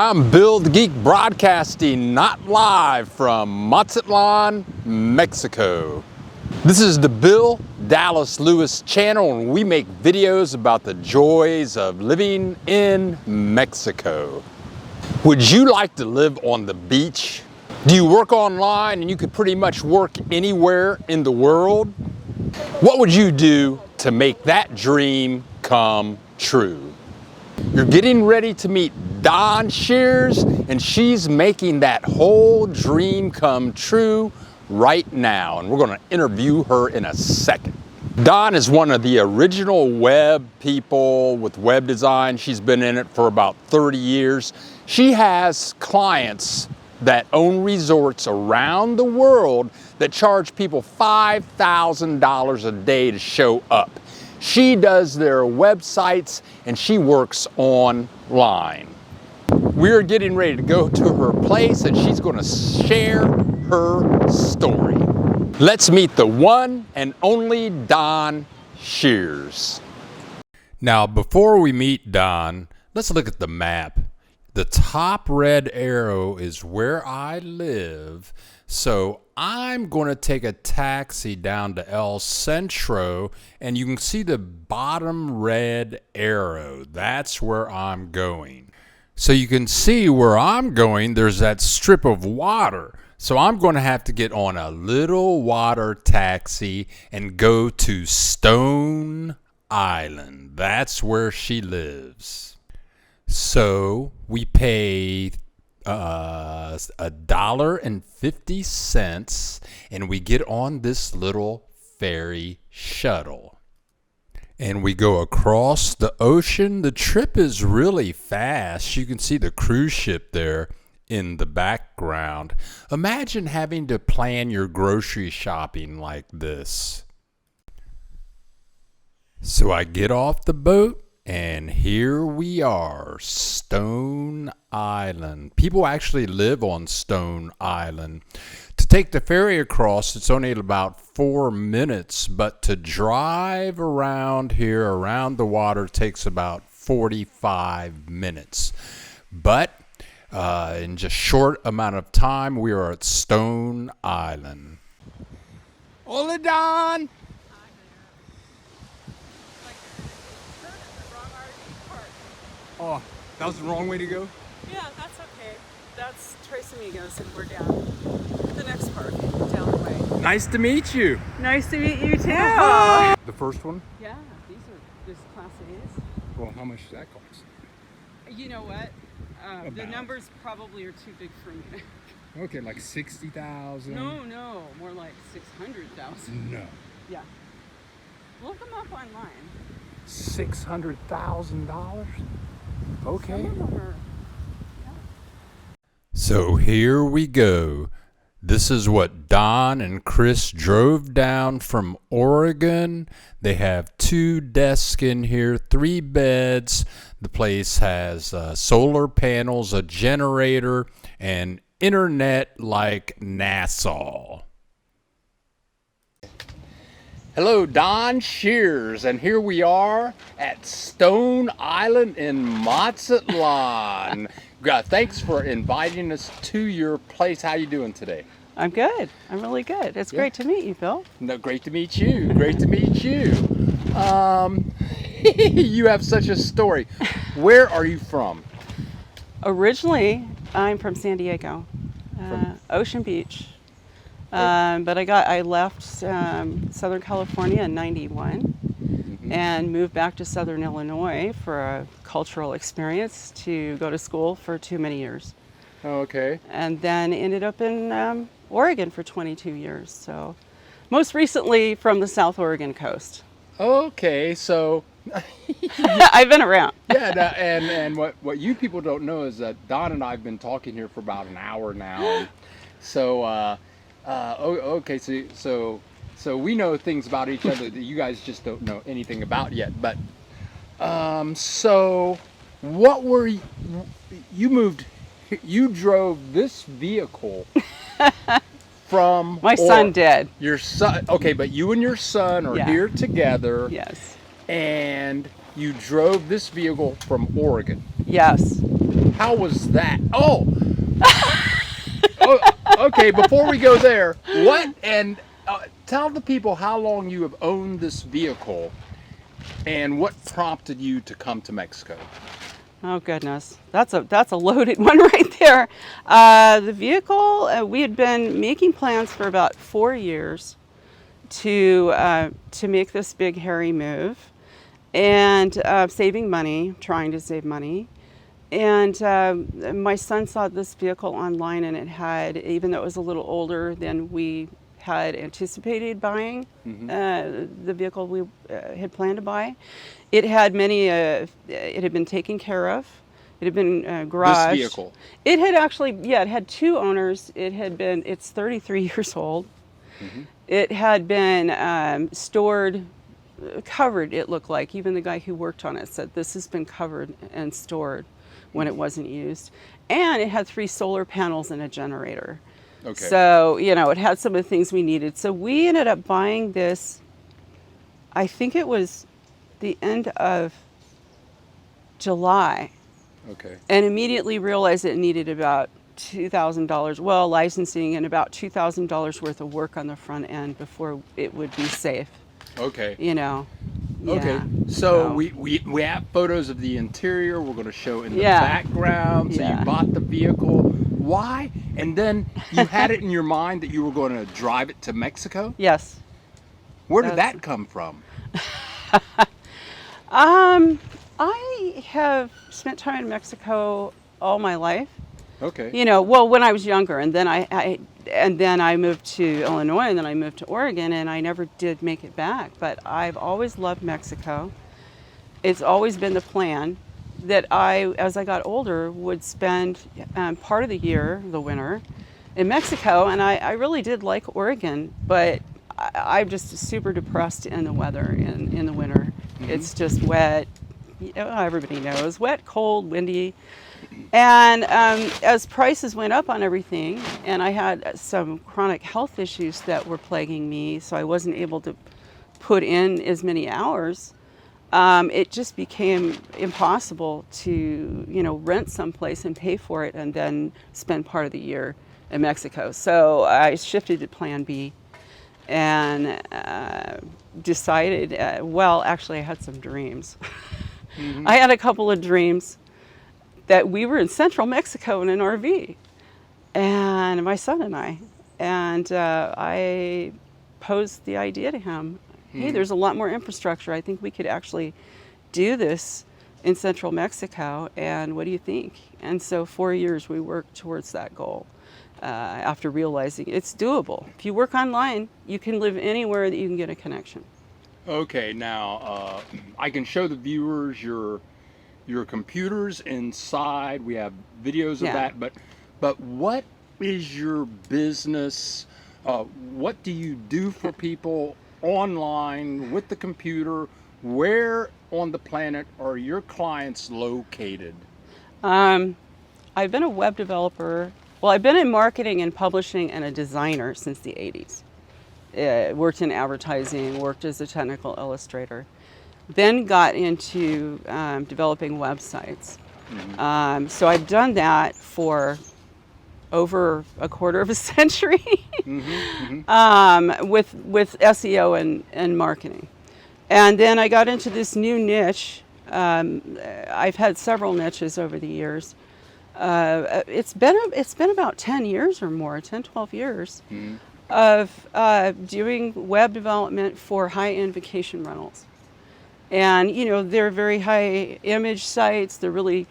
I'm Bill the Geek, broadcasting not live from Mazatlan, Mexico. This is the Bill Dallas Lewis channel, and we make videos about the joys of living in Mexico. Would you like to live on the beach? Do you work online and you could pretty much work anywhere in the world? What would you do to make that dream come true? You're getting ready to meet Don Shears, and she's making that whole dream come true right now, and we're going to interview her in a second. Don is one of the original web people with web design. She's been in it for about 30 years. She has clients that own resorts around the world that charge people $5,000 a day to show up. She does their websites and she works online. We're getting ready to go to her place and she's going to share her story. Let's meet the one and only Don Shears. Now, before we meet Don, let's look at the map. The top red arrow is where I live, so I'm going to take a taxi down to El Centro, and you can see the bottom red arrow. That's where I'm going. So you can see where I'm going, there's that strip of water. So I'm going to have to get on a little water taxi and go to Stone Island. That's where she lives. So we pay $1.50 and we get on this little ferry shuttle and we go across the ocean. The trip is really fast. You can see the cruise ship there in the background. Imagine having to plan your grocery shopping like this. So I get off the boat, and here we are, Stone Island. People actually live on Stone Island. To take the ferry across, it's only about 4 minutes, but to drive around here, around the water, takes about 45 minutes. But in just short amount of time, we are at Stone Island. Hola, Don! Oh, that was the wrong way to go? Yeah, that's okay. That's Tres Amigos, and we're down the next park, down the way. Nice to meet you. Nice to meet you, too. The first one? Yeah, these are just Class A's. Well, how much does that cost? You know what? The numbers probably are too big for me. Okay, like 60,000? No, more like 600,000. No. Yeah. Look them up online. $600,000? Okay. Some of them are, yeah. So here we go. This is what Don and Chris drove down from Oregon. They have 2 desks in here, 3 beds. The place has solar panels, a generator, and internet like Nassau. Hello, Don Shears, and here we are at Stone Island in Mazatlan. Thanks for inviting us to your place. How you doing today? I'm good. I'm really good. It's great to meet you, Bill. No, great to meet you. Great to meet you. You have such a story. Where are you from? Originally, I'm from San Diego, Ocean Beach. But I left Southern California in '91 and moved back to Southern Illinois for a cultural experience to go to school for too many years. Oh, okay. And then ended up in Oregon for 22 years. So most recently from the South Oregon coast. Okay, so I've been around. Yeah, and what you people don't know is that Don and I have been talking here for about an hour now. So okay, so we know things about each other that you guys just don't know anything about yet. But so what were you drove this vehicle from my son did. Your son, okay, but you and your son are here together. Yes. And you drove this vehicle from Oregon. Yes. How was that? Oh, okay. Before we go there, what and tell the people how long you have owned this vehicle, and what prompted you to come to Mexico. Oh goodness, that's a loaded one right there. The vehicle, we had been making plans for about 4 years to make this big hairy move, and saving money, trying to save money. And my son saw this vehicle online, and it had, even though it was a little older than we had anticipated buying, the vehicle we had planned to buy, it had it had been taken care of. It had been garaged. This vehicle? It had actually, yeah, it had 2 owners. It's 33 years old. It had been stored, covered, it looked like. Even the guy who worked on it said this has been covered and stored when it wasn't used. And it had 3 solar panels and a generator. Okay. So, it had some of the things we needed. So we ended up buying this, I think it was the end of July. Okay. And immediately realized it needed about $2,000, well, licensing and about $2,000 worth of work on the front end before it would be safe. Okay. Okay. Yeah. So we have photos of the interior. We're going to show in the background. So you bought the vehicle. Why? And then you had it in your mind that you were going to drive it to Mexico? Yes. Where did that come from? I have spent time in Mexico all my life. Okay. Well, when I was younger, and then I moved to Illinois, and then I moved to Oregon, and I never did make it back. But I've always loved Mexico. It's always been the plan that as I got older, would spend part of the year, the winter, in Mexico. And I really did like Oregon, but I'm just super depressed in the weather in the winter. It's just wet. Everybody knows, wet, cold, windy. And as prices went up on everything, and I had some chronic health issues that were plaguing me, so I wasn't able to put in as many hours, it just became impossible to, rent someplace and pay for it and then spend part of the year in Mexico. So I shifted to Plan B and decided, actually I had some dreams. I had a couple of dreams that we were in central Mexico in an RV, and my son and I posed the idea to him, hey, there's a lot more infrastructure. I think we could actually do this in central Mexico, and what do you think? And so 4 years we worked towards that goal after realizing it's doable. If you work online, you can live anywhere that you can get a connection. Okay, now I can show the viewers your computers inside. We have videos of that, but what is your business? What do you do for people online with the computer? Where on the planet are your clients located? I've been a web developer. Well, I've been in marketing and publishing and a designer since the 80s. Worked in advertising, worked as a technical illustrator. Then got into developing websites. So I've done that for over a quarter of a century with SEO and marketing. And then I got into this new niche. I've had several niches over the years. It's been about 10 years or more, 10, 12 years of doing web development for high-end vacation rentals. And, they're very high image sites. They're really,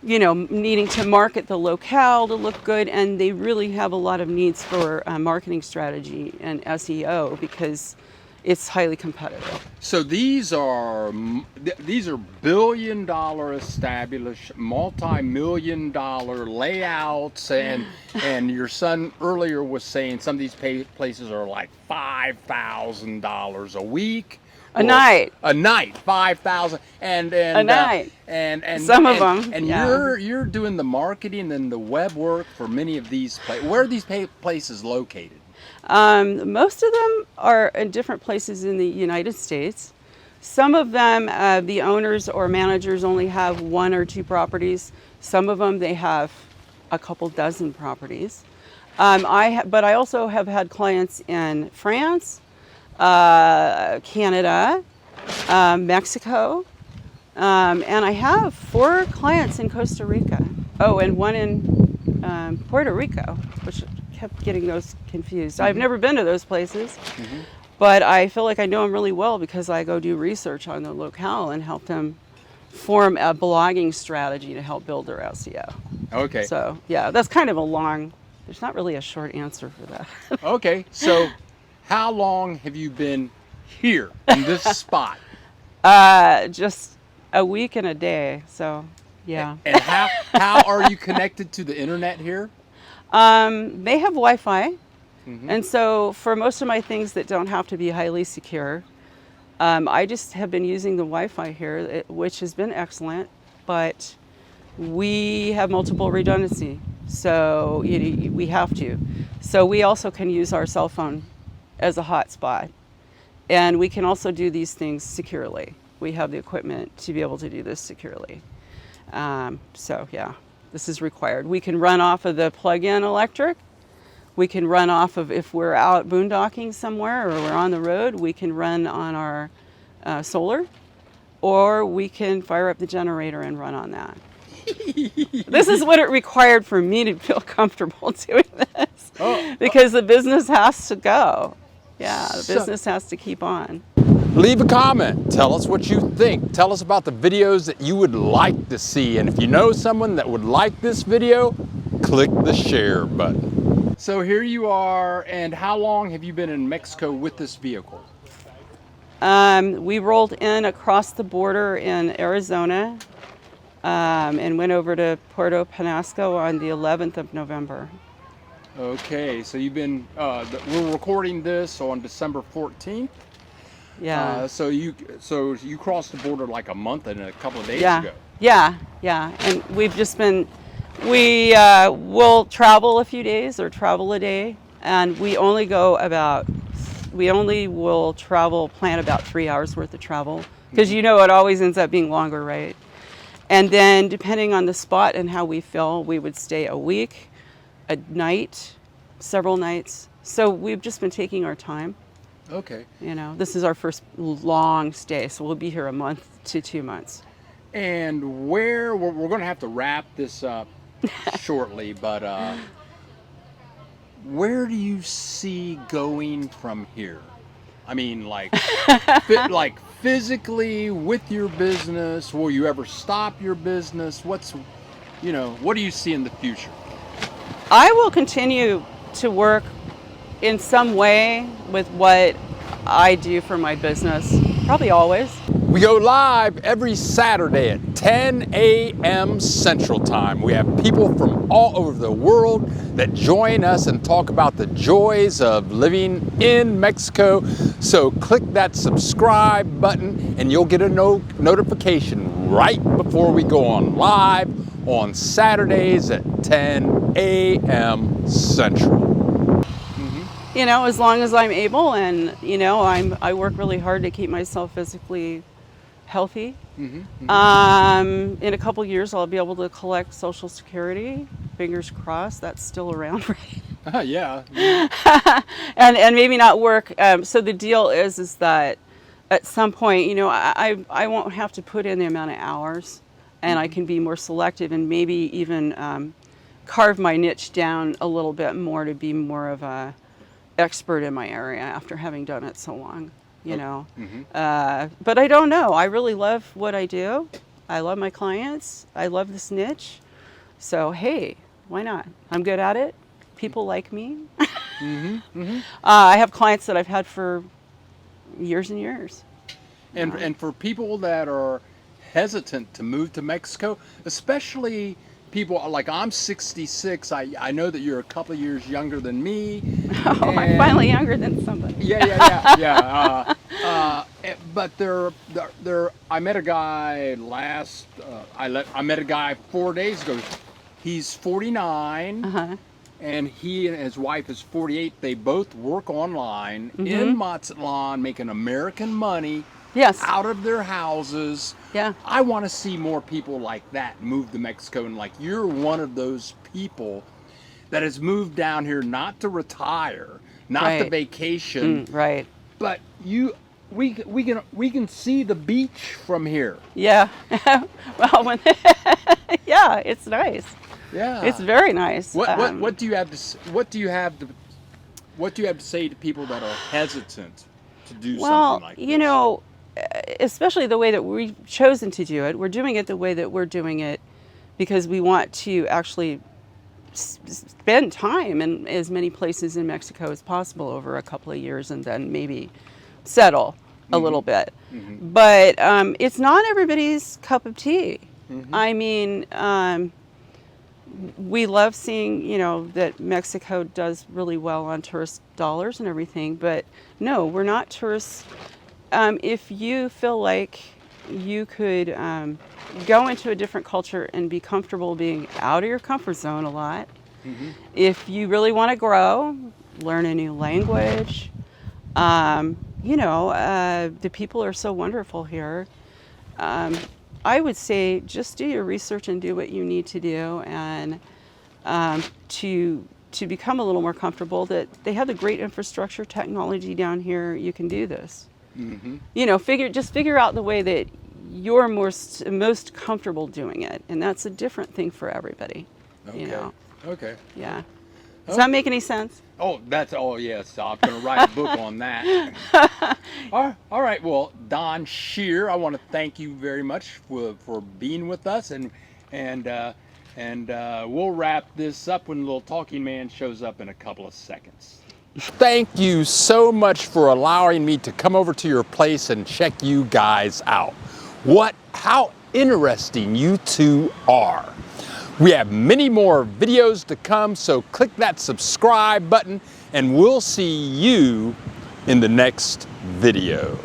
needing to market the locale to look good. And they really have a lot of needs for marketing strategy and SEO because it's highly competitive. So these are billion-dollar established, multi-million-dollar layouts, and your son earlier was saying some of these places are like $5,000 a week. A night, 5,000, and a night, and some of them. And you're doing the marketing and the web work for many of these places. Where are these places located? Most of them are in different places in the United States. Some of them, the owners or managers only have 1 or 2 properties. Some of them, they have a couple dozen properties. But I also have had clients in France, Canada, Mexico, and I have 4 clients in Costa Rica. Oh, and one in Puerto Rico, which kept getting those confused. I've never been to those places, but I feel like I know them really well because I go do research on the locale and help them form a blogging strategy to help build their SEO. Okay. So yeah, that's kind of a long, there's not really a short answer for that. Okay, so how long have you been here in this spot? Just a week and a day, so yeah. And how are you connected to the internet here? They have Wi-Fi, and so for most of my things that don't have to be highly secure, I just have been using the Wi-Fi here, which has been excellent, but we have multiple redundancy, so we have to. So we also can use our cell phone as a hotspot, and we can also do these things securely. We have the equipment to be able to do this securely. So yeah, this is required. We can run off of the plug-in electric. We can run off of, if we're out boondocking somewhere or we're on the road, we can run on our solar, or we can fire up the generator and run on that. This is what it required for me to feel comfortable doing this, because the business has to go. Yeah, the business has to keep on. Leave a comment. Tell us what you think. Tell us about the videos that you would like to see. And if you know someone that would like this video, click the share button. So here you are, and how long have you been in Mexico with this vehicle? We rolled in across the border in Arizona and went over to Puerto Penasco on the 11th of November. Okay, so you've been, we're recording this on December 14th. Yeah. So you crossed the border like a month and a couple of days ago. Yeah. And we've just been, we will travel a few days or travel a day, and we only will plan about 3 hours worth of travel, because it always ends up being longer, right? And then depending on the spot and how we feel, we would stay a week, a night, several nights. So we've just been taking our time. Okay. This is our first long stay, so we'll be here a month to 2 months. And we're going to have to wrap this up shortly, but where do you see going from here? I mean, like, like physically with your business. Will you ever stop your business? What do you see in the future? I will continue to work in some way with what I do for my business, probably always. We go live every Saturday at 10 a.m. Central Time. We have people from all over the world that join us and talk about the joys of living in Mexico. So click that subscribe button and you'll get a notification right before we go on live on Saturdays at 10 a.m. Central. As long as I'm able, and I work really hard to keep myself physically healthy. In a couple years, I'll be able to collect Social Security. Fingers crossed, that's still around, right? Yeah. and maybe not work. So the deal is that at some point, I won't have to put in the amount of hours, and I can be more selective and maybe even carve my niche down a little bit more to be more of a expert in my area after having done it so long, but I don't know. I really love what I do. I love my clients. I love this niche. So, hey, why not? I'm good at it. People like me. I have clients that I've had for years and years. And for people that are hesitant to move to Mexico, especially people like, I'm 66. I know that you're a couple of years younger than me. Oh, I'm finally younger than somebody. Yeah. But I met a guy I met a guy 4 days ago. He's 49, and he and his wife is 48. They both work online in Mazatlan, making American money. Yes. out of their houses. Yeah. I want to see more people like that move to Mexico, and like you're one of those people that has moved down here not to retire, not to Right. vacation, Right. but we can see the beach from here. Yeah. Well, when yeah, it's nice. Yeah, It's very nice. What do you have to say to people that are hesitant to do Well, something like this? you know, especially the way that we've chosen to do it, we're doing it the way that we're doing it because we want to actually spend time in as many places in Mexico as possible over a couple of years and then maybe settle a little bit. But it's not everybody's cup of tea. I mean, we love seeing, you know, that Mexico does really well on tourist dollars and everything, but no, we're not tourists. If you feel like you could go into a different culture and be comfortable being out of your comfort zone a lot, if you really want to grow, learn a new language, you know, the people are so wonderful here. I would say just do your research and do what you need to do, and to become a little more comfortable that they have the great infrastructure technology down here. You can do this. You know, figure out the way that you're most comfortable doing it, and that's a different thing for everybody. Okay. You know. Okay. Yeah. Does that make any sense? Oh, yes. I'm going to write a book on that. All right. Well, Don Shears, I want to thank you very much for being with us, and we'll wrap this up when the little talking man shows up in a couple of seconds. Thank you so much for allowing me to come over to your place and check you guys out. How interesting you two are. We have many more videos to come, so click that subscribe button and we'll see you in the next video.